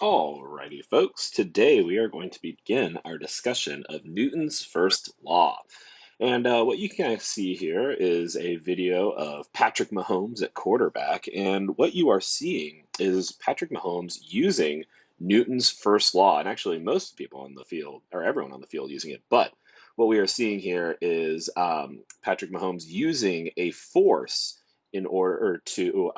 Alrighty, folks. Today we are going to begin our discussion of Newton's first law. And what you can see here is a video of Patrick Mahomes at quarterback. And what you are seeing is Patrick Mahomes using Newton's first law. And actually, most people on the field, or everyone on the field, using it. But what we are seeing here is Patrick Mahomes using a force in order to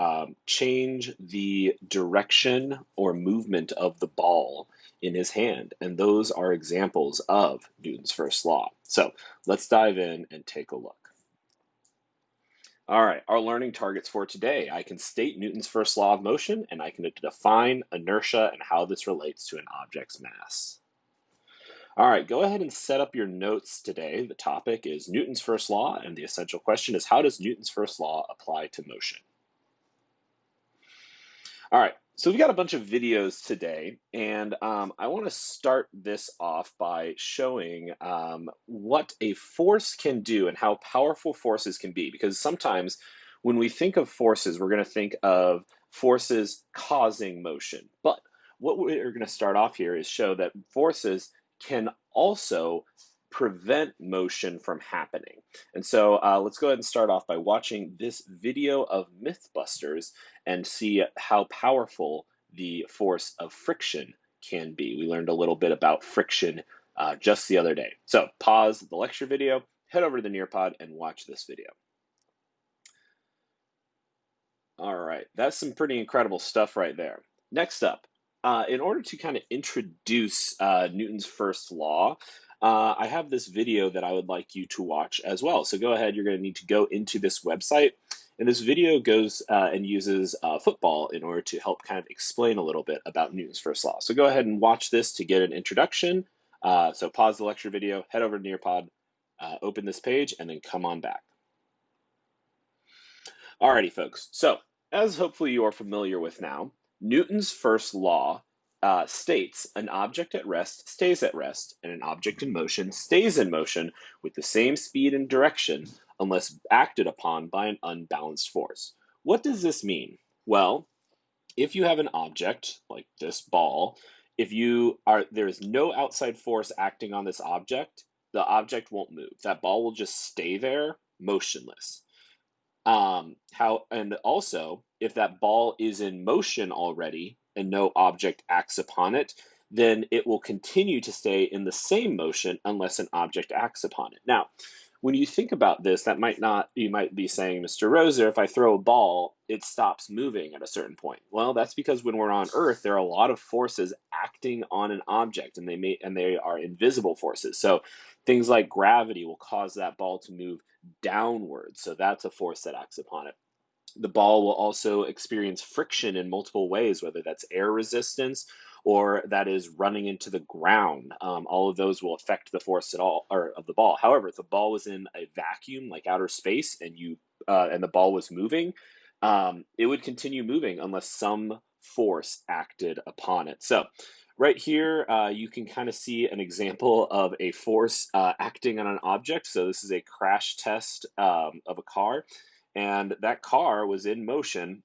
change the direction or movement of the ball in his hand. And those are examples of Newton's first law. So let's dive in and take a look. All right, our learning targets for today. I can state Newton's first law of motion, and I can define inertia and how this relates to an object's mass. All right, go ahead and set up your notes today. The topic is Newton's first law, and the essential question is, how does Newton's first law apply to motion? All right, so we've got a bunch of videos today, and I want to start this off by showing what a force can do and how powerful forces can be. Because sometimes when we think of forces, we're going to think of forces causing motion. But what we're going to start off here is show that forces can also prevent motion from happening. And so let's go ahead and start off by watching this video of Mythbusters and see how powerful the force of friction can be. We learned a little bit about friction just the other day. So pause the lecture video, head over to the Nearpod and watch this video. All right, that's some pretty incredible stuff right there. Next up, in order to kind of introduce Newton's first law, I have this video that I would like you to watch as well. So go ahead, you're going to need to go into this website. And this video goes and uses football in order to help kind of explain a little bit about Newton's first law. So go ahead and watch this to get an introduction. So pause the lecture video, head over to Nearpod, open this page, and then come on back. Alrighty, folks. So as hopefully you are familiar with now, Newton's first law states an object at rest stays at rest, and an object in motion stays in motion with the same speed and direction unless acted upon by an unbalanced force. What does this mean? Well, if you have an object like this ball, if there is no outside force acting on this object, the object won't move. That ball will just stay there motionless. And also, if that ball is in motion already and no object acts upon it, then it will continue to stay in the same motion unless an object acts upon it. Now, when you think about this, you might be saying, Mr. Roser, if I throw a ball, it stops moving at a certain point. Well, that's because when we're on Earth, there are a lot of forces acting on an object, and they are invisible forces. So things like gravity will cause that ball to move downwards. So that's a force that acts upon it. The ball will also experience friction in multiple ways, whether that's air resistance or that is running into the ground. All of those will affect the force of the ball. However, if the ball was in a vacuum like outer space and the ball was moving, it would continue moving unless some force acted upon it. So right here, you can kind of see an example of a force acting on an object. So this is a crash test of a car, and that car was in motion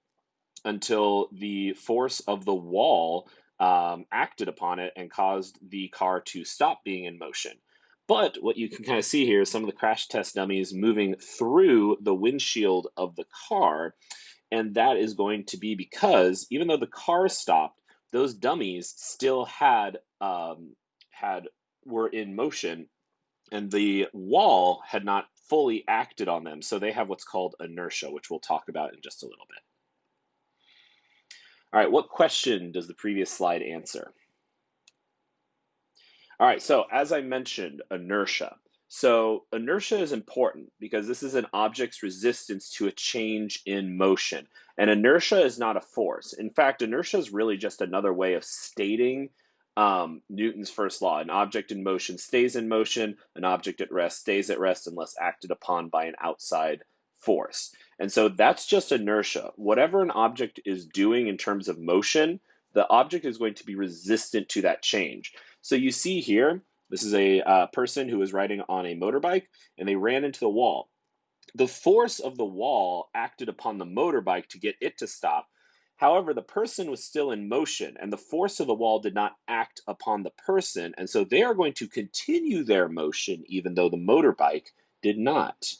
until the force of the wall acted upon it and caused the car to stop being in motion. But what you can kind of see here is some of the crash test dummies moving through the windshield of the car, and that is going to be because even though the car stopped, those dummies still were in motion, and the wall had not fully acted on them. So they have what's called inertia, which we'll talk about in just a little bit. All right, what question does the previous slide answer? All right, so as I mentioned, inertia. So inertia is important because this is an object's resistance to a change in motion. And inertia is not a force. In fact, inertia is really just another way of stating Newton's first law. An object in motion stays in motion, an object at rest stays at rest unless acted upon by an outside force. And so that's just inertia. Whatever an object is doing in terms of motion, the object is going to be resistant to that change. So you see here, this is a person who was riding on a motorbike, and they ran into the wall. The force of the wall acted upon the motorbike to get it to stop. However, the person was still in motion, and the force of the wall did not act upon the person, and so they are going to continue their motion even though the motorbike did not.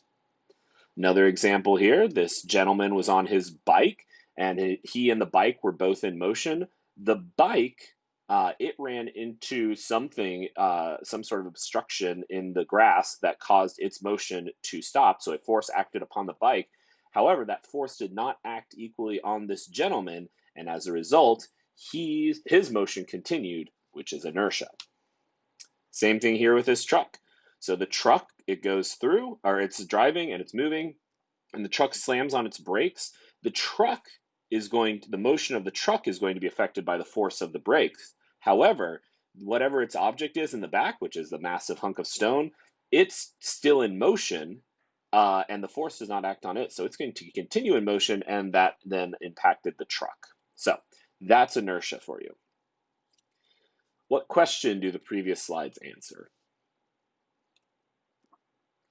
Another example here, this gentleman was on his bike, and he and the bike were both in motion. The bike, it ran into something, some sort of obstruction in the grass that caused its motion to stop, so a force acted upon the bike. However, that force did not act equally on this gentleman, and as a result, his motion continued, which is inertia. Same thing here with this truck. So the truck, it goes through, or it's driving and it's moving, and the truck slams on its brakes. The motion of the truck is going to be affected by the force of the brakes. However, whatever its object is in the back, which is the massive hunk of stone, it's still in motion, and the force does not act on it. So it's going to continue in motion, and that then impacted the truck. So that's inertia for you. What question do the previous slides answer?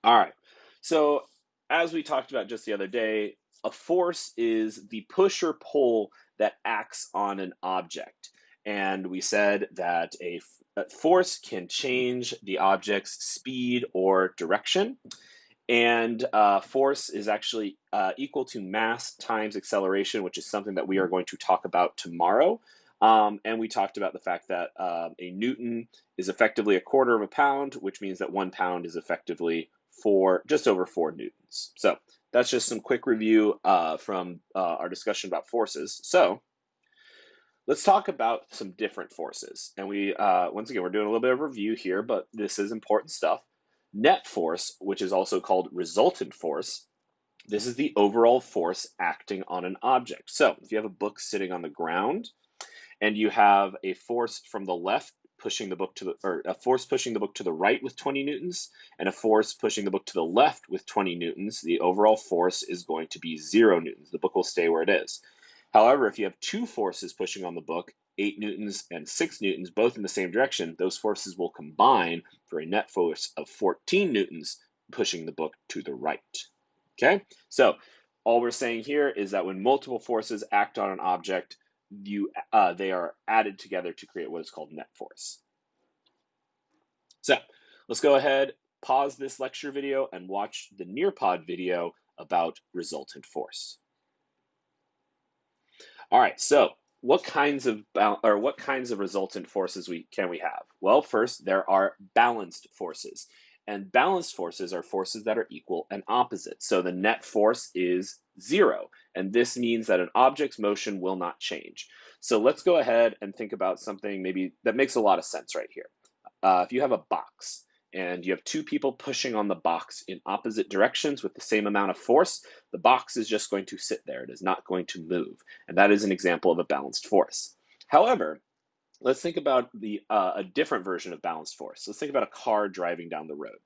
All right. So as we talked about just the other day, a force is the push or pull that acts on an object. And we said that a force can change the object's speed or direction. And force is actually equal to mass times acceleration, which is something that we are going to talk about tomorrow. And we talked about the fact that a Newton is effectively a quarter of a pound, which means that 1 pound is effectively just over 4 newtons. So that's just some quick review from our discussion about forces. So let's talk about some different forces. And once again, we're doing a little bit of review here, but this is important stuff. Net force, which is also called resultant force, this is the overall force acting on an object. So if you have a book sitting on the ground and you have a force from the left pushing the book or a force pushing the book to the right with 20 newtons and a force pushing the book to the left with 20 newtons, the overall force is going to be 0 newtons. The book will stay where it is. However, if you have two forces pushing on the book, 8 newtons and 6 newtons, both in the same direction, those forces will combine for a net force of 14 newtons pushing the book to the right. Okay, so all we're saying here is that when multiple forces act on an object, they are added together to create what is called net force. So let's go ahead, pause this lecture video, and watch the Nearpod video about resultant force. All right, so what kinds of resultant forces can we have? Well, first, there are balanced forces. And balanced forces are forces that are equal and opposite. So the net force is 0. And this means that an object's motion will not change. So let's go ahead and think about something maybe that makes a lot of sense right here. If you have a box and you have two people pushing on the box in opposite directions with the same amount of force, the box is just going to sit there. It is not going to move. And that is an example of a balanced force. However, let's think about a different version of balanced force. Let's think about a car driving down the road.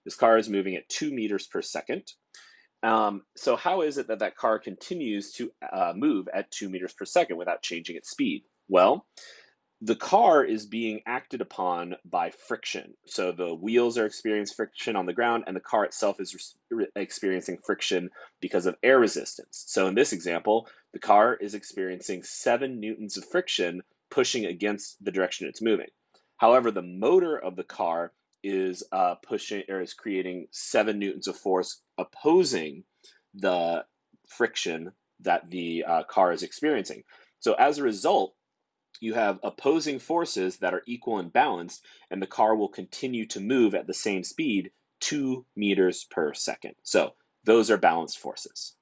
This car is moving at 2 meters per second. So how is it that that car continues to move at 2 meters per second without changing its speed? Well, the car is being acted upon by friction. So the wheels are experiencing friction on the ground, and the car itself is experiencing friction because of air resistance. So in this example, the car is experiencing 7 newtons of friction pushing against the direction it's moving. However, the motor of the car is creating 7 newtons of force opposing the friction that the car is experiencing. So as a result, you have opposing forces that are equal and balanced, and the car will continue to move at the same speed, 2 meters per second. So those are balanced forces.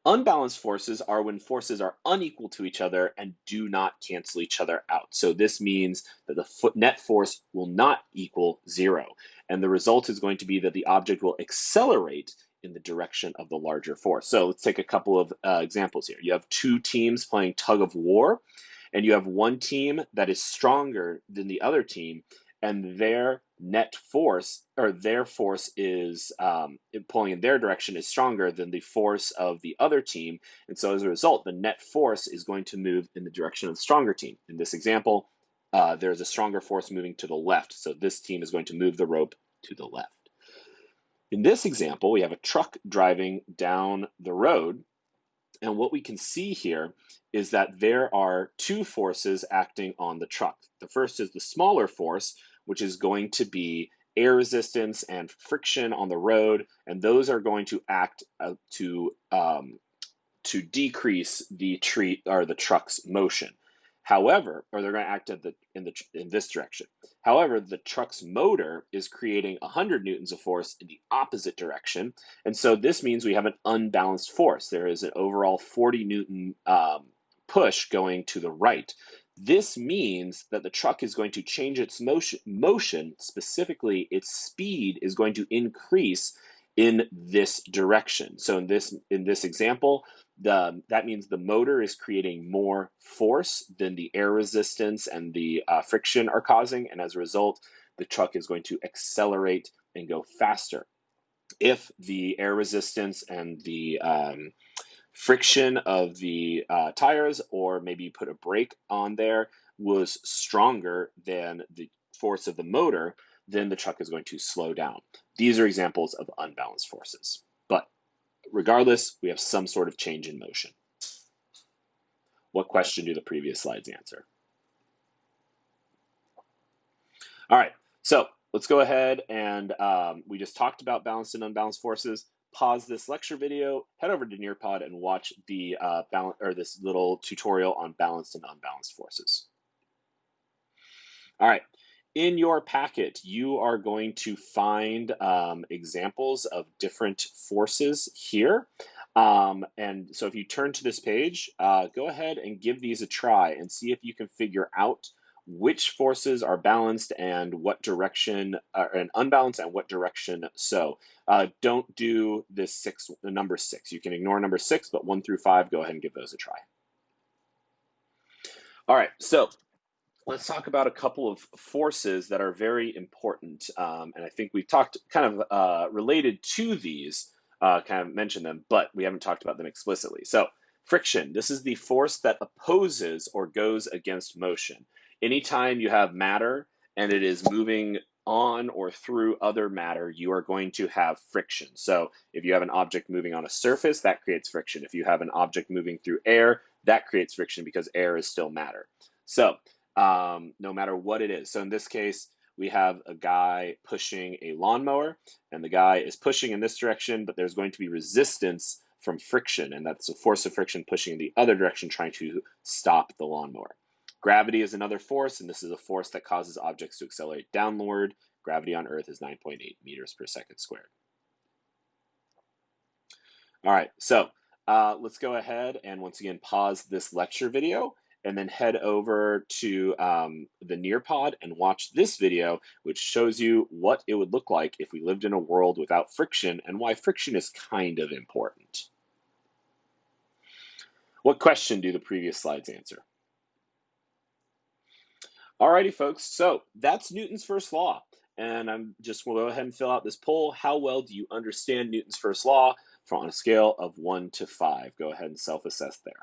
Unbalanced forces are when forces are unequal to each other and do not cancel each other out. So this means that the net force will not equal 0. And the result is going to be that the object will accelerate in the direction of the larger force. So let's take a couple of examples here. You have two teams playing tug of war, and you have one team that is stronger than the other team, and their net force, or their force is pulling in their direction, is stronger than the force of the other team. And so as a result, the net force is going to move in the direction of the stronger team. In this example, there's a stronger force moving to the left. So this team is going to move the rope to the left. In this example, we have a truck driving down the road, And what we can see here is that there are two forces acting on the truck. The first is the smaller force, which is going to be air resistance and friction on the road, and those are going to act to decrease the truck's motion. However, or they're going to act in this direction. However, the truck's motor is creating 100 newtons of force in the opposite direction, and so this means we have an unbalanced force. There is an overall 40 newton push going to the right. This means that the truck is going to change its motion, specifically its speed is going to increase in this direction. So in this example, that means the motor is creating more force than the air resistance and the friction are causing, and as a result, the truck is going to accelerate and go faster. If the air resistance and the friction of the tires, or maybe put a brake on there, was stronger than the force of the motor, then the truck is going to slow down. These are examples of unbalanced forces. But regardless, we have some sort of change in motion. What question do the previous slides answer? All right, so let's go ahead and we just talked about balanced and unbalanced forces. Pause this lecture video, head over to Nearpod and watch the this little tutorial on balanced and unbalanced forces. All right, in your packet, you are going to find examples of different forces here. And so if you turn to this page, go ahead and give these a try and see if you can figure out which forces are balanced and what direction, and unbalanced and what direction so. Don't do this the number 6. You can ignore number 6, but 1 through 5, go ahead and give those a try. All right, so let's talk about a couple of forces that are very important. And I think we've talked kind of related to these, kind of mentioned them, but we haven't talked about them explicitly. So friction, this is the force that opposes or goes against motion. Anytime you have matter and it is moving on or through other matter, you are going to have friction. So if you have an object moving on a surface, that creates friction. If you have an object moving through air, that creates friction because air is still matter. So no matter what it is. So in this case, we have a guy pushing a lawnmower, and the guy is pushing in this direction, but there's going to be resistance from friction, and that's a force of friction pushing in the other direction, trying to stop the lawnmower. Gravity is another force, and this is a force that causes objects to accelerate downward. Gravity on Earth is 9.8 meters per second squared. All right, so let's go ahead and once again pause this lecture video and then head over to the Nearpod and watch this video, which shows you what it would look like if we lived in a world without friction and why friction is kind of important. What question do the previous slides answer? Alrighty, folks, so that's Newton's first law. And I'm just will go ahead and fill out this poll. How well do you understand Newton's first law on a scale of 1 to 5? Go ahead and self-assess there.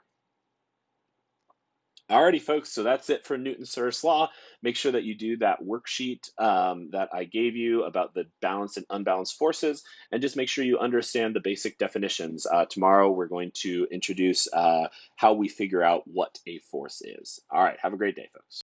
Alrighty, folks, so that's it for Newton's first law. Make sure that you do that worksheet that I gave you about the balanced and unbalanced forces, and just make sure you understand the basic definitions. Tomorrow, we're going to introduce how we figure out what a force is. All right, have a great day, folks.